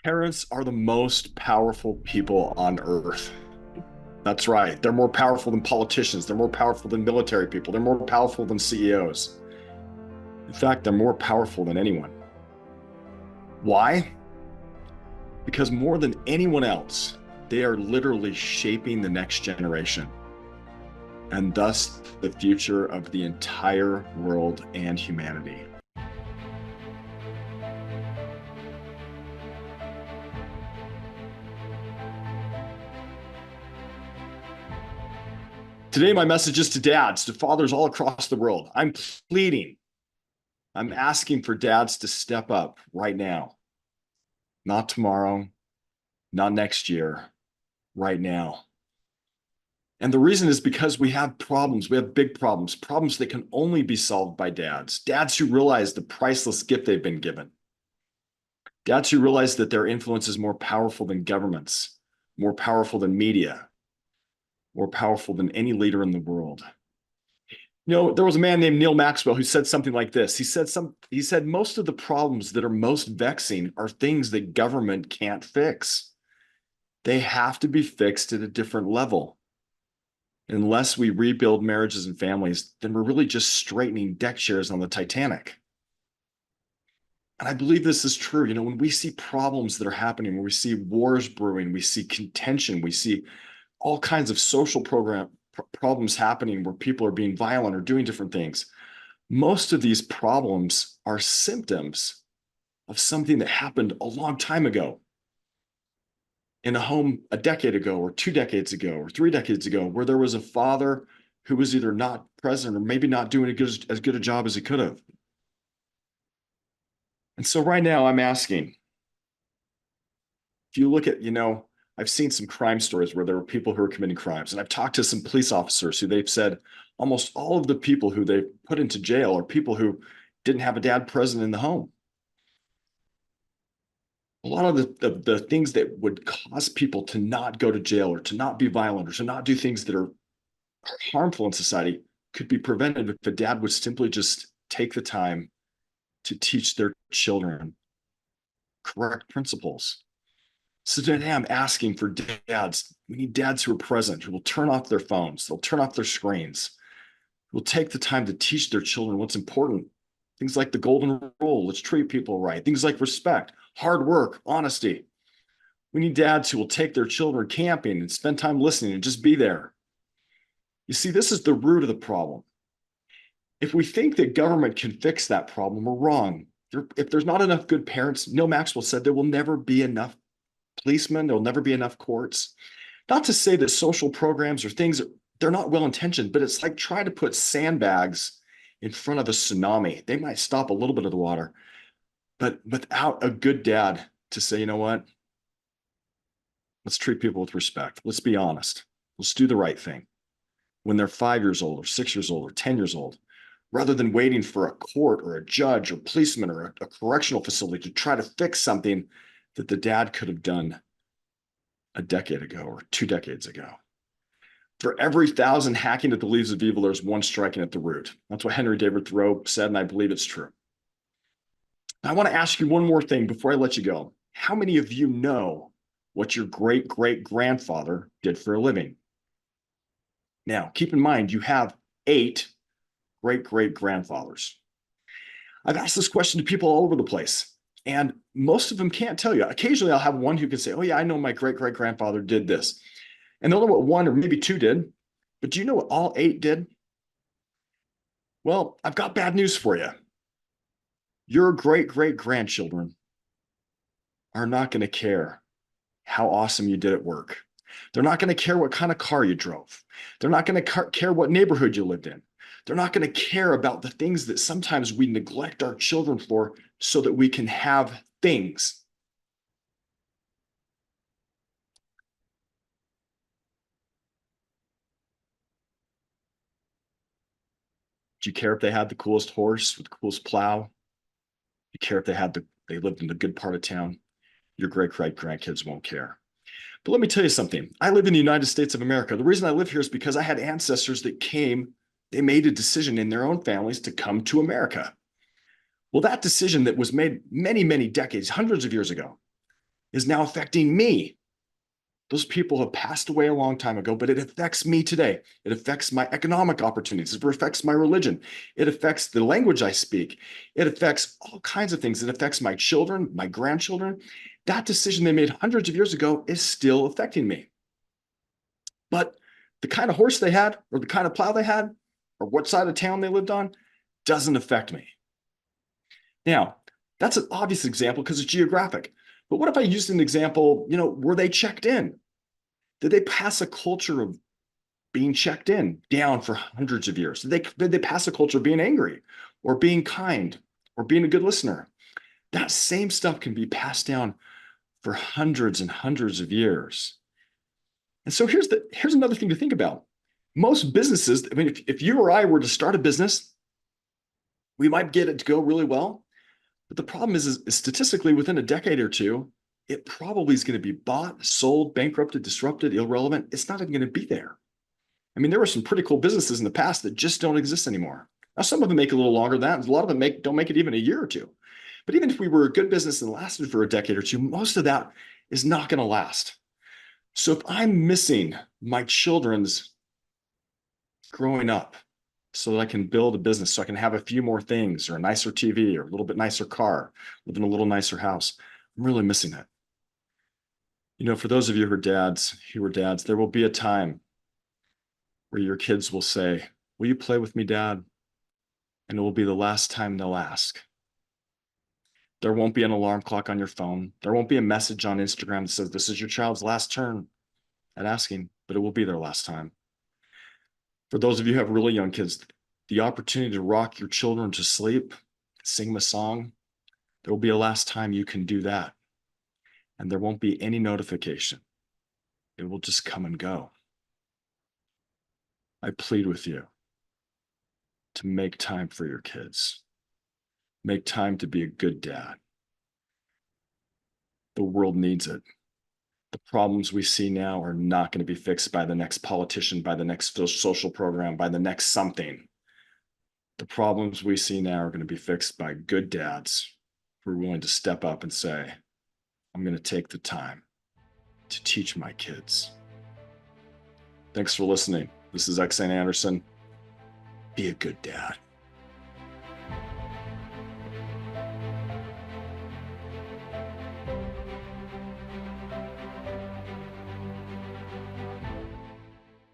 Parents are the most powerful people on earth. That's right. They're more powerful than politicians. They're more powerful than military people. They're more powerful than CEOs. In fact, they're more powerful than anyone. Why? Because more than anyone else, they are literally shaping the next generation and thus the future of the entire world and humanity. Today, my message is to dads, to fathers all across the world. I'm pleading, I'm asking for dads to step up right now, not tomorrow, not next year, right now. And the reason is because we have problems. We have big problems, problems that can only be solved by dads, dads who realize the priceless gift they've been given, dads who realize that their influence is more powerful than governments, more powerful than media, more powerful than any leader in the world. There was a man named Neil Maxwell who said something like this. He said most of the problems that are most vexing are things that government can't fix. They have to be fixed at a different level. Unless we rebuild marriages and families, then we're really just straightening deck chairs on the Titanic. And I believe this is true. When we see problems that are happening, when we see wars brewing, we see contention, we see all kinds of social problems happening where people are being violent or doing different things. Most of these problems are symptoms of something that happened a long time ago in a home a decade ago or 2 decades ago or 3 decades ago, where there was a father who was either not present or maybe not doing as good a job as he could have. And so right now I'm asking, if you look at, I've seen some crime stories where there were people who are committing crimes, and I've talked to some police officers who they've said almost all of the people who they've put into jail are people who didn't have a dad present in the home. A lot of the things that would cause people to not go to jail or to not be violent or to not do things that are harmful in society could be prevented if the dad would simply just take the time to teach their children correct principles. So today I'm asking for dads. We need dads who are present, who will turn off their phones, they'll turn off their screens, who will take the time to teach their children what's important. Things like the golden rule, let's treat people right. Things like respect, hard work, honesty. We need dads who will take their children camping and spend time listening and just be there. You see, this is the root of the problem. If we think that government can fix that problem, we're wrong. If there's not enough good parents, Neil Maxwell said there will never be enough policemen, there'll never be enough courts. Not to say that social programs or things, they're not well-intentioned, but it's like trying to put sandbags in front of a tsunami. They might stop a little bit of the water, but without a good dad to say, you know what? Let's treat people with respect. Let's be honest. Let's do the right thing. When they're 5 years old or 6 years old or 10 years old, rather than waiting for a court or a judge or policeman or a correctional facility to try to fix something that the dad could have done a decade ago or 2 decades ago. For every 1,000 hacking at the leaves of evil, there's one striking at the root. That's what David Thoreau said, and I believe it's true. Now, I want to ask you one more thing before I let you go. How many of you know what your great-great-grandfather did for a living? Now, keep in mind, you have 8 great-great-grandfathers. I've asked this question to people all over the place, and most of them can't tell you. Occasionally, I'll have one who can say, oh yeah, I know my great-great-grandfather did this. And they'll know what 1 or maybe 2 did, but do you know what all 8 did? Well, I've got bad news for you. Your great-great-grandchildren are not going to care how awesome you did at work. They're not going to care what kind of car you drove. They're not going to care what neighborhood you lived in. They're not going to care about the things that sometimes we neglect our children for so that we can have things. Do you care if they had the coolest horse with the coolest plow? Do you care if they lived in the good part of town? Your great-great-grandkids won't care. But let me tell you something. I live in the United States of America. The reason I live here is because I had ancestors that they made a decision in their own families to come to America. Well, that decision that was made many, many decades, hundreds of years ago, is now affecting me. Those people have passed away a long time ago, but it affects me today. It affects my economic opportunities. It affects my religion. It affects the language I speak. It affects all kinds of things. It affects my children, my grandchildren. That decision they made hundreds of years ago is still affecting me. But the kind of horse they had, or the kind of plow they had, or what side of town they lived on, doesn't affect me. Now, that's an obvious example because it's geographic. But what if I used an example, were they checked in? Did they pass a culture of being checked in down for hundreds of years? Did they pass a culture of being angry or being kind or being a good listener? That same stuff can be passed down for hundreds and hundreds of years. And so here's another thing to think about. Most businesses, I mean, if you or I were to start a business, we might get it to go really well. But the problem is statistically, within a decade or two, it probably is going to be bought, sold, bankrupted, disrupted, irrelevant. It's not even going to be there. I mean, there were some pretty cool businesses in the past that just don't exist anymore. Now, some of them make a little longer than that. A lot of them don't make it even a year or two. But even if we were a good business and lasted for a decade or two, most of that is not going to last. So if I'm missing my children's growing up so that I can build a business, so I can have a few more things or a nicer TV or a little bit nicer car, live in a little nicer house, I'm really missing it. For those of you who were dads, there will be a time where your kids will say, "Will you play with me, Dad?" And it will be the last time they'll ask. There won't be an alarm clock on your phone. There won't be a message on Instagram that says, "This is your child's last turn at asking," but it will be their last time. For those of you who have really young kids, the opportunity to rock your children to sleep, sing them a song, there will be a last time you can do that. And there won't be any notification. It will just come and go. I plead with you to make time for your kids. Make time to be a good dad. The world needs it. The problems we see now are not going to be fixed by the next politician, by the next social program, by the next something. The problems we see now are going to be fixed by good dads who are willing to step up and say, "I'm going to take the time to teach my kids." Thanks for listening. This is Xane Anderson. Be a good dad.